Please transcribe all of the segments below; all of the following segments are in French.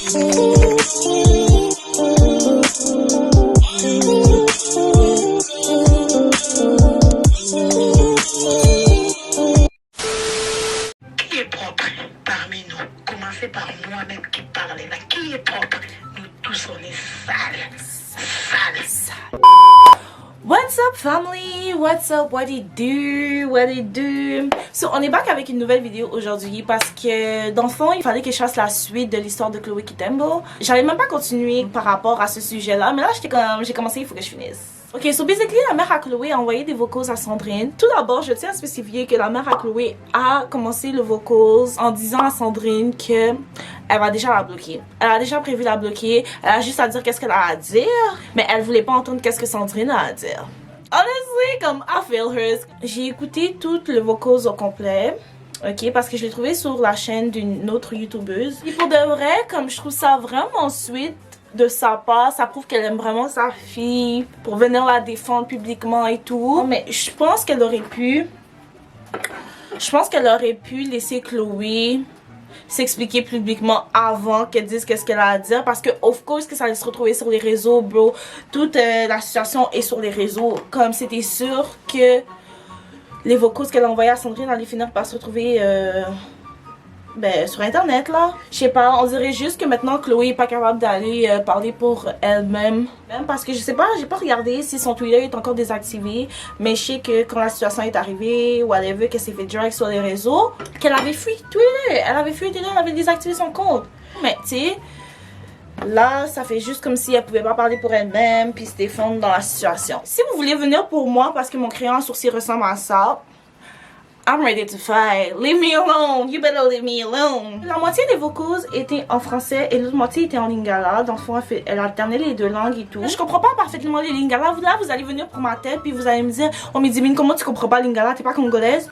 Qui est propre parmi nous? Commencez par moi-même qui parle là. Qui est propre? Nous tous on est sales. Sales. What's up family? What's up? What it do? What it do? So, on est back avec une nouvelle vidéo aujourd'hui parce que dans le fond, il fallait que je fasse la suite de l'histoire de Chloé Kitembo. J'allais même pas continuer par rapport à ce sujet-là, mais là, j'ai commencé, il faut que je finisse. Ok, so basically, la mère à Chloé a envoyé des vocals à Sandrine. Tout d'abord, je tiens à spécifier que la mère à Chloé a commencé le vocals en disant à Sandrine que elle va déjà la bloquer. Elle a déjà prévu la bloquer. Elle a juste à dire qu'est-ce qu'elle a à dire, mais elle voulait pas entendre qu'est-ce que Sandrine a à dire. Honestly, comme I feel her. J'ai écouté toutes les vocals au complet. Ok, parce que je l'ai trouvé sur la chaîne d'une autre youtubeuse. Et pour de vrai, comme je trouve ça vraiment sweet de sa part, ça prouve qu'elle aime vraiment sa fille pour venir la défendre publiquement et tout. Mais je pense qu'elle aurait pu laisser Chloé s'expliquer publiquement avant qu'elle dise qu'est-ce qu'elle a à dire, parce que of course que ça allait se retrouver sur les réseaux, bro. Toute la situation est sur les réseaux, comme c'était sûr que les vocals qu'elle a envoyés à Sandrine allaient finir par se retrouver sur internet là. Je sais pas, on dirait juste que maintenant Chloé est pas capable d'aller parler pour elle-même. Même parce que je sais pas, j'ai pas regardé si son Twitter est encore désactivé, mais je sais que quand la situation est arrivée, ou elle a vu qu'elle s'est fait drag sur les réseaux, qu'elle avait fui Twitter, elle avait désactivé son compte. Mais tu sais, là, ça fait juste comme si elle pouvait pas parler pour elle-même puis se défendre dans la situation. Si vous voulez venir pour moi parce que mon crayon à sourcil ressemble à ça, I'm ready to fight. Leave me alone. You better leave me alone. La moitié des vocals étaient en français et l'autre moitié était en lingala. Dans le fond, elle alternait les deux langues et tout. Je comprends pas parfaitement les lingala. Là, vous allez venir pour ma tête puis vous allez me dire, oh mais Dimine, comment tu comprends pas lingala? T'es pas congolaise?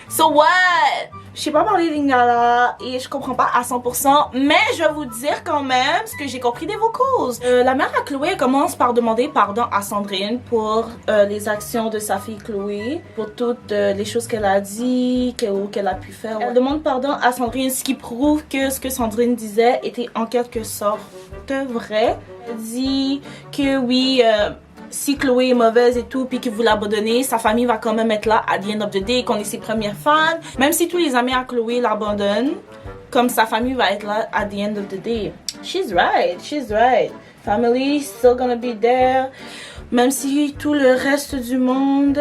So what? Je sais pas parler lingala et je comprends pas à 100%, mais je vais vous dire quand même ce que j'ai compris des vocals. La mère à Chloé commence par demander pardon à Sandrine pour les actions de sa fille Chloé, pour toutes les choses qu'elle a dit, qu'elle a pu faire. Elle demande pardon à Sandrine, ce qui prouve que ce que Sandrine disait était en quelque sorte vrai. Elle dit que oui, si Chloé est mauvaise et tout, puis que vous l'abandonnez, sa famille va quand même être là à the end of the day, qu'on est ses premières fans. Même si tous les amis à Chloé l'abandonnent, comme sa famille va être là at the end of the day. She's right. Family still gonna be there. Même si tout le reste du monde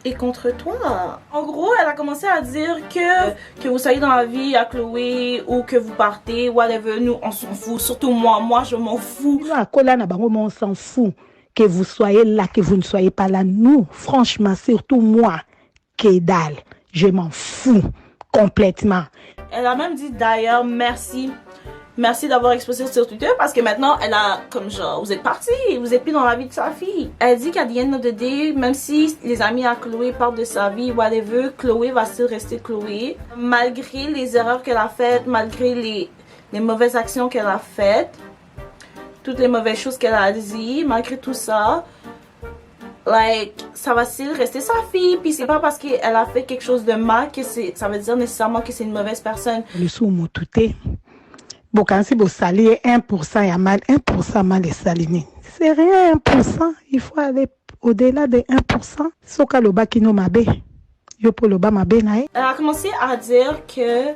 est contre toi. En gros, elle a commencé à dire que vous soyez dans la vie à Chloé ou que vous partez, whatever, nous on s'en fout. Surtout moi je m'en fous. On s'en fout. Que vous soyez là, que vous ne soyez pas là. Nous, franchement, surtout moi, Kedal, je m'en fous complètement. Elle a même dit d'ailleurs merci d'avoir exposé sur Twitter parce que maintenant elle a comme genre vous êtes partis, vous êtes plus dans la vie de sa fille. Elle dit qu'à the end of the day, même si les amis à Chloé parlent de sa vie, whatever, Chloé va still rester Chloé. Malgré les erreurs qu'elle a faites, malgré les mauvaises actions qu'elle a faites, toutes les mauvaises choses qu'elle a dit, malgré tout ça, ça va still rester sa fille. Puis c'est pas parce qu'elle a fait quelque chose de mal que ça veut dire nécessairement que c'est une mauvaise personne. Le sous-mot tout est. Bon, quand c'est beau salir, 1%, il y a mal, 1% mal est saliné. C'est rien, 1%. Il faut aller au-delà de 1%. Soka le bas qui nous m'a bé. Yo pour le bas m'a bé nae. Elle a commencé à dire que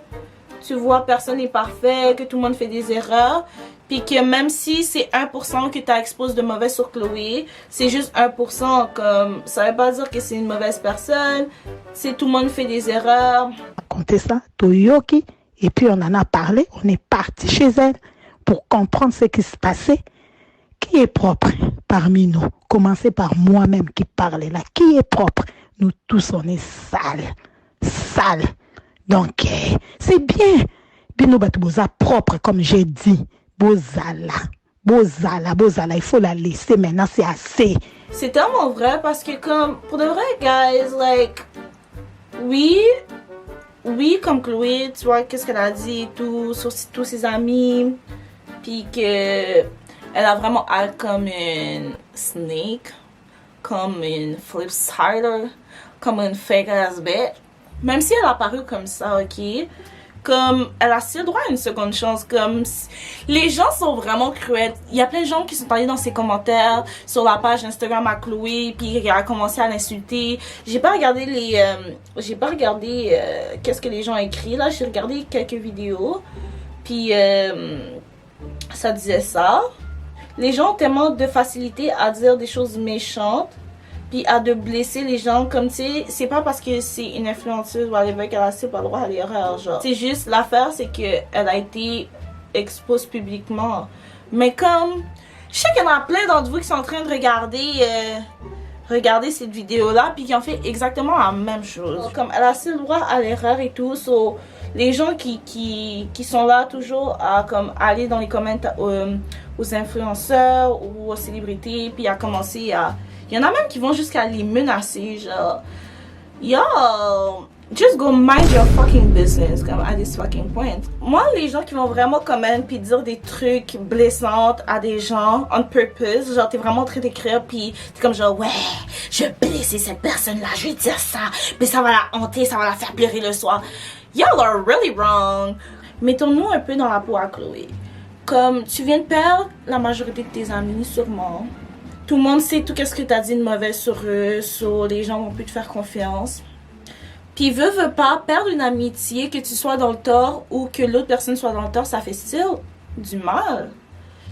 tu vois, personne n'est parfait, que tout le monde fait des erreurs. Puis que même si c'est 1% que tu as exposé de mauvais sur Chloé, c'est juste 1%. Comme, ça veut pas dire que c'est une mauvaise personne. C'est tout le monde fait des erreurs. Raconter ça, Toyoki. Et puis on en a parlé. On est parti chez elle pour comprendre ce qui se passait. Qui est propre parmi nous? Commencez par moi-même qui parle là. Qui est propre? Nous tous, on est sales. Donc, c'est bien. Bino Batouboza propre, comme j'ai dit. Bozala, il faut la laisser maintenant, c'est assez. C'est tellement vrai parce que comme, pour de vrai, guys, oui, comme Chloé, tu vois, qu'est-ce qu'elle a dit et tout, sur tous ses amis, puis que elle a vraiment hâte comme une snake, comme une flipsider, comme une fake ass bitch. Même si elle a paru comme ça, ok, Comme, elle a aussi le droit à une seconde chance. Comme, les gens sont vraiment cruels. Il y a plein de gens qui sont allés dans ses commentaires sur la page Instagram à Chloé, puis il a commencé à l'insulter. J'ai pas regardé qu'est-ce que les gens ont écrit, là. J'ai regardé quelques vidéos, puis ça disait ça. Les gens ont tellement de facilité à dire des choses méchantes, puis à de blesser les gens, comme tu sais, c'est pas parce que c'est une influenceuse ou whatever qu'elle a pas le droit à l'erreur, genre. C'est juste, l'affaire, c'est que elle a été exposée publiquement. Mais comme, je sais qu'il y en a plein d'entre vous qui sont en train de regarder cette vidéo-là, puis qui ont fait exactement la même chose. Comme, elle a assez le droit à l'erreur et tout, so, les gens qui sont là toujours à comme aller dans les commentaires aux influenceurs ou aux célébrités, puis à commencer à... Il y en a même qui vont jusqu'à les menacer, genre... Yo, just go mind your fucking business, comme at this fucking point. Moi, les gens qui vont vraiment commenter puis dire des trucs blessants à des gens on purpose, genre t'es vraiment en train d'écrire puis t'es comme genre ouais, je vais blesser cette personne-là, je vais dire ça, mais ça va la hanter, ça va la faire pleurer le soir. Y'all are really wrong. Mettons-nous un peu dans la peau à Chloé. Comme tu viens de perdre la majorité de tes amis, sûrement. Tout le monde sait tout ce que t'as dit de mauvais sur eux, sur les gens vont plus te faire confiance. Puis veut pas perdre une amitié, que tu sois dans le tort ou que l'autre personne soit dans le tort, ça fait still du mal.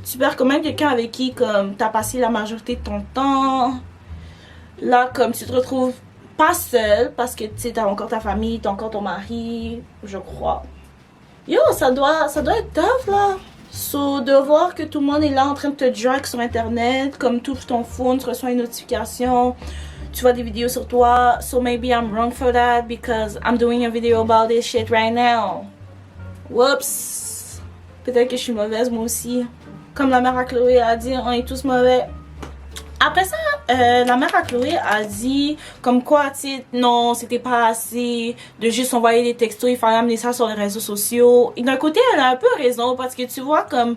Tu perds quand même quelqu'un avec qui comme t'as passé la majorité de ton temps. Là, comme tu te retrouves pas seul parce que tu sais t'as encore ta famille, t'as encore ton mari, je crois. Yo, ça doit être tough là. So, de voir que tout le monde est là en train de te drag sur internet, comme tout ton phone, tu reçois une notification, tu vois des vidéos sur toi. So maybe I'm wrong for that because I'm doing a video about this shit right now. Whoops. Peut-être que je suis mauvaise moi aussi. Comme la mère à Chloé a dit, on est tous mauvais. Après ça, la mère à Chloé a dit comme quoi, tu sais, non, c'était pas assez de juste envoyer des textos, il fallait amener ça sur les réseaux sociaux. Et d'un côté, elle a un peu raison parce que tu vois comme,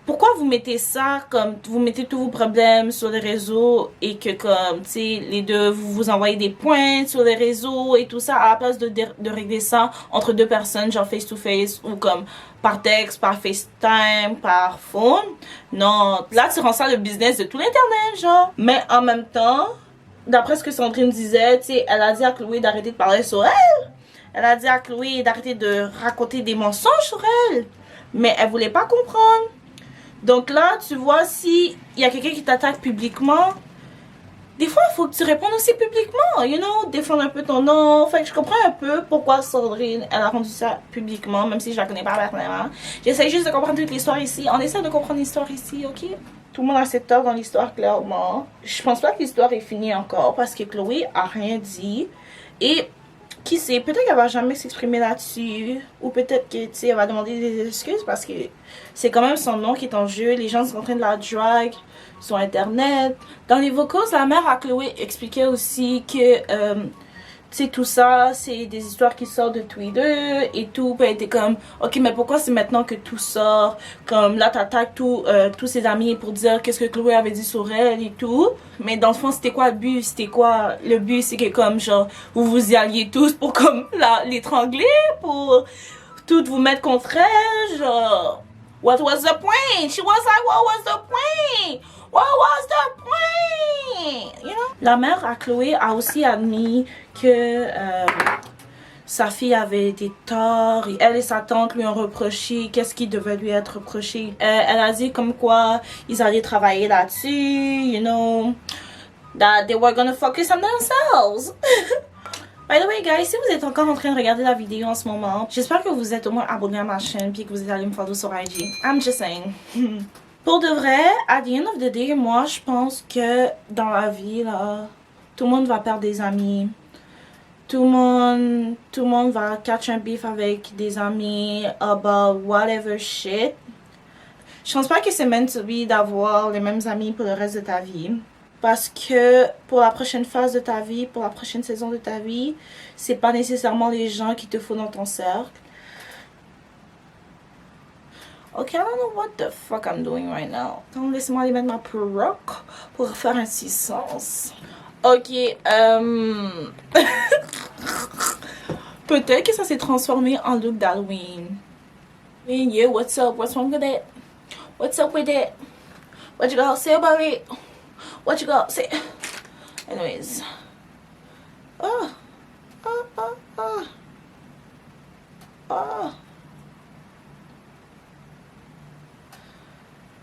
pourquoi vous mettez ça, comme, vous mettez tous vos problèmes sur les réseaux et que comme, tu sais, les deux, vous envoyez des points sur les réseaux et tout ça à la place de régler ça entre deux personnes, genre face to face ou comme par texte, par FaceTime, par phone. Non, là tu rends ça le business de tout l'internet, genre. Mais en même temps, d'après ce que Sandrine disait, tu sais, elle a dit à Chloé d'arrêter de parler sur elle. Elle a dit à Chloé d'arrêter de raconter des mensonges sur elle. Mais elle voulait pas comprendre. Donc là, tu vois, si il y a quelqu'un qui t'attaque publiquement, des fois, il faut que tu répondes aussi publiquement, you know, défendre un peu ton nom. Fait que je comprends un peu pourquoi Sandrine, elle a rendu ça publiquement, même si je la connais pas personnellement. J'essaie juste de comprendre toute l'histoire ici. On essaie de comprendre l'histoire ici, ok? Tout le monde a ses torts dans l'histoire, clairement. Je pense pas que l'histoire est finie encore parce que Chloé a rien dit. Et qui sait, peut-être qu'elle va jamais s'exprimer là-dessus. Ou peut-être que, tu sais, elle va demander des excuses parce que c'est quand même son nom qui est en jeu. Les gens sont en train de la drag sur internet. Dans les vocals, la mère à Chloé expliquait aussi que tu sais, tout ça, c'est des histoires qui sortent de Twitter et tout. Puis elle était comme, ok, mais pourquoi c'est maintenant que tout sort? Comme là, t'attaques tous ses amis pour dire qu'est-ce que Chloé avait dit sur elle et tout. Mais dans le fond, c'était quoi le but? C'était quoi? Le but, c'est que comme, genre, vous vous y alliez tous pour comme l'étrangler, pour toutes vous mettre contre elle, genre. What was the point? She was like, what was the point? What was the point? You know? La mère à Chloé a aussi admis que sa fille avait des torts. Et elle et sa tante lui ont reproché qu'est-ce qui devait lui être reproché. Elle a dit comme quoi ils allaient travailler là-dessus, you know, that they were gonna focus on themselves. By the way, guys, si vous êtes encore en train de regarder la vidéo en ce moment, j'espère que vous êtes au moins abonné à ma chaîne puis que vous êtes allé me follow sur IG. I'm just saying. Pour de vrai, at the end of the day, moi, je pense que dans la vie, là, tout le monde va perdre des amis. Tout le monde va catch un beef avec des amis about whatever shit. Je pense pas que c'est meant to be d'avoir les mêmes amis pour le reste de ta vie. Parce que pour la prochaine phase de ta vie, pour la prochaine saison de ta vie, c'est pas nécessairement les gens qui te font dans ton cercle. Ok, I don't know what the fuck I'm doing right now. Donc laisse-moi aller mettre ma perruque pour faire un petit sens. Ok, Peut-être que ça s'est transformé en look d'Halloween. Yeah, what's up? What's wrong with it? What's up with it? What you gotta say about it? What you gotta say? Anyways. Oh. Oh, oh, oh. Oh.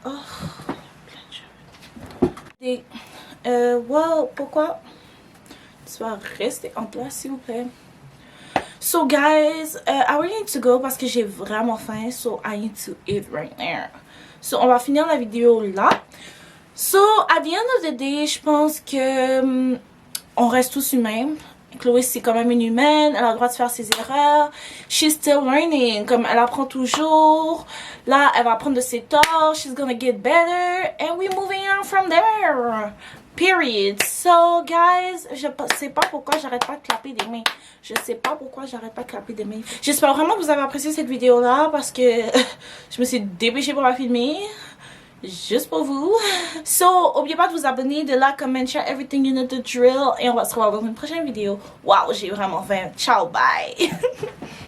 Oh. Et, wow, pourquoi? Tu vas rester en place, s'il vous plaît. So, guys, I really need to go parce que j'ai vraiment faim. So, I need to eat right now. So, on va finir la vidéo là. So, at the end of the day, je pense que on reste tous humains. Chloé, c'est quand même une humaine, elle a le droit de faire ses erreurs. She's still learning, comme elle apprend toujours. Là, elle va apprendre de ses torts. She's gonna get better. And we're moving on from there. Period. So, guys, je sais pas pourquoi j'arrête pas de clapper des mains. Je sais pas pourquoi j'arrête pas de clapper des mains. J'espère vraiment que vous avez apprécié cette vidéo-là parce que je me suis dépêchée pour la filmer. Juste pour vous. So, n'oubliez pas de vous abonner, de like, comment, share, everything you know the drill. Et on va se revoir dans une prochaine vidéo. Wow, j'ai vraiment faim. Ciao, bye.